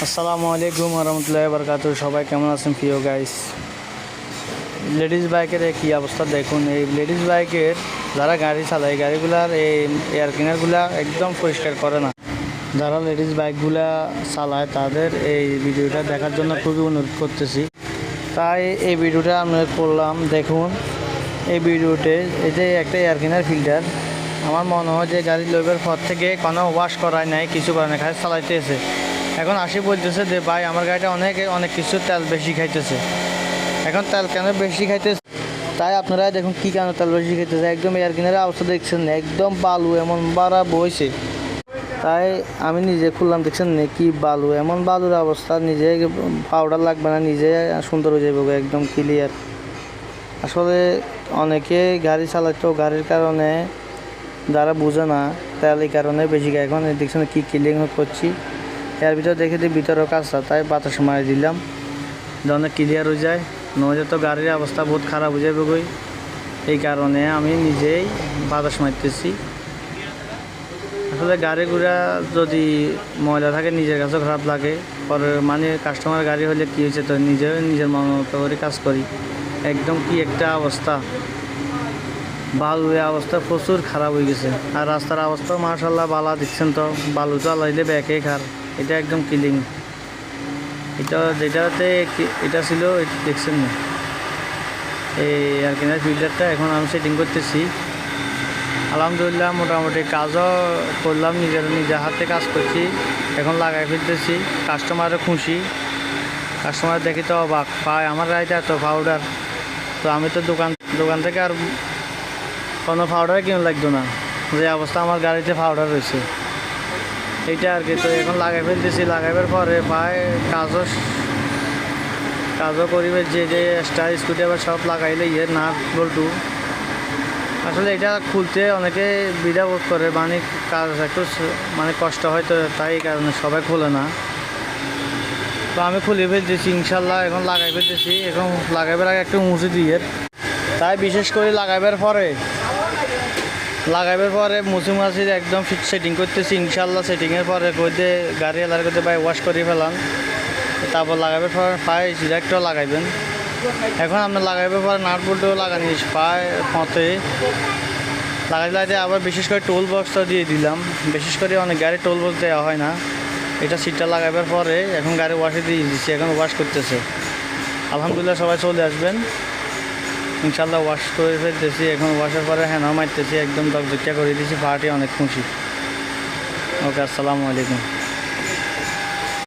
আসসালামু আলাইকুম রহমতুল্লাহি বারাকাতুহু। সবাই কেমন আছেন প্রিয় গাইস? লেডিস বাইকের কী অবস্থা দেখুন। এই লেডিস বাইকের যারা গাড়ি চালায়, গাড়িগুলার এই এয়ার ক্লিনারগুলা একদম পরিষ্কার করে না। যারা লেডিস বাইকগুলা চালায় তাদের এই ভিডিওটা দেখার জন্য খুবই অনুরোধ করতেছি। তাই এই ভিডিওটা আমরা করলাম। দেখুন এই ভিডিওতে এই যে একটা এয়ার ক্লিনার ফিল্টার, আমার মনে হয় যে গাড়ি লইবার পর থেকে কোনো ওয়াশ করায় নাই, কিছু করে না, খালি চালাইতেছে। এখন আসি বলতেছে যে ভাই আমার গাড়িটা অনেক কিছু তেল বেশি খাইতেছে। এখন তেল কেন বেশি খাইতেছে তাই আপনারা দেখুন কী কেন তেল বেশি খাইতেছে। একদম এয়ার ক্লিনারের অবস্থা দেখছেন, একদম বালু এমন বাড়া বইছে। তাই আমি নিজে খুললাম, দেখছেন না কি বালু, এমন বালুর অবস্থা। নিজে পাউডার লাগবে না, নিজে সুন্দর হয়ে যাবে, একদম ক্লিয়ার। আসলে অনেকে গাড়ি চালাতো, গাড়ির কারণে যারা বুঝে না তেল এই কারণে বেশি খায়। এখন দেখছেন কি ক্লিন করছি, এর ভিতরে দেখে দিই ভিতরেও কাজটা, তাই বাতাস মারি দিলাম যেন ক্লিয়ার হয়ে যায়। নইলে তো গাড়ির অবস্থা বহুত খারাপ হয়ে যাবে গই। এই কারণে আমি নিজেই বাতাস মারতেছি। আসলে গাড়িগুলা যদি ময়লা থাকে নিজের কাছেও খারাপ লাগে, পরে মানে কাস্টমার গাড়ি হলে কী হয়েছে তো নিজের মন মতো করে কাজ করি। একদম কি একটা অবস্থা, বালু অবস্থা প্রচুর খারাপ হয়ে গেছে। আর রাস্তার অবস্থা মাশাআল্লাহ বালা, দেখছেন তো বালু চালাইলে ব্যাকে খার। এটা একদম ক্লিন। যেটাতে এটা ছিল দেখছেন না এই এয়ার ক্লিনার ফিল্টারটা। এখন আমি সেটিং করতেছি। আলহামদুলিল্লাহ মোটামুটি কাজও করলাম, নিজের হাতে কাজ করছি। এখন লাগাই ফেলতেছি, কাস্টমারও খুশি। কাস্টমার দেখি তো অবাক, পায় আমার গাড়িতে এত পাউডার। তো আমি তো দোকান থেকে আর কোনো পাউডার কিনে লাগতো না, যে অবস্থা আমার গাড়িতে পাউডার রয়েছে এইটা আর কি। তো এখন লাগাই ফেলতেছি, লাগাইবার পরে প্রায় কাজও করিবে। যে স্টার স্কুটি আবার সব লাগাইলে নাট বল্টু। আসলে এটা খুলতে অনেকে বিধা বোধ করে, মানে কাজ একটু মানে কষ্ট হয়, তো তাই কারণে সবাই খোলে না। তো আমি খুলে ফেলতেছি ইনশাল্লাহ। এখন লাগাই ফেলতেছি, এখন লাগাইবার আগে একটু মুছে দিয়ে, তাই বিশেষ করে লাগাইবার পরে মুছে একদম ফিট সেটিং করতেছি ইনশাল্লাহ। সেটিংয়ের পরে কইতে গাড়ি এলার করতে ভাই ওয়াশ করে ফেলান, তারপর লাগাইবার পরে পায়ে ডিরেক্টও লাগাইবেন। এখন আপনার লাগাইবার পরে নাট বল্টু লাগানি পায়ে ফতে লাগাইতে আবার বিশেষ করে টোল বক্সটা দিয়ে দিলাম। বিশেষ করে অনেক গাড়ি টোল বক্স দেওয়া হয় না। এটা সিটটা লাগাইবার পরে এখন গাড়ি ওয়াশে দিয়ে দিচ্ছি, এখন ওয়াশ করতেছে। আলহামদুলিল্লাহ সবাই চলে আসবেন ইনশাল্লাহ। ওয়াশ করে ফেলতেছি, এখন ওয়াশের পরে হ্যাঁ মারতেছি, একদম দকদকিয়া করে দিয়েছি। পার্টি অনেক খুশি। ওকে, আসসালামু আলাইকুম।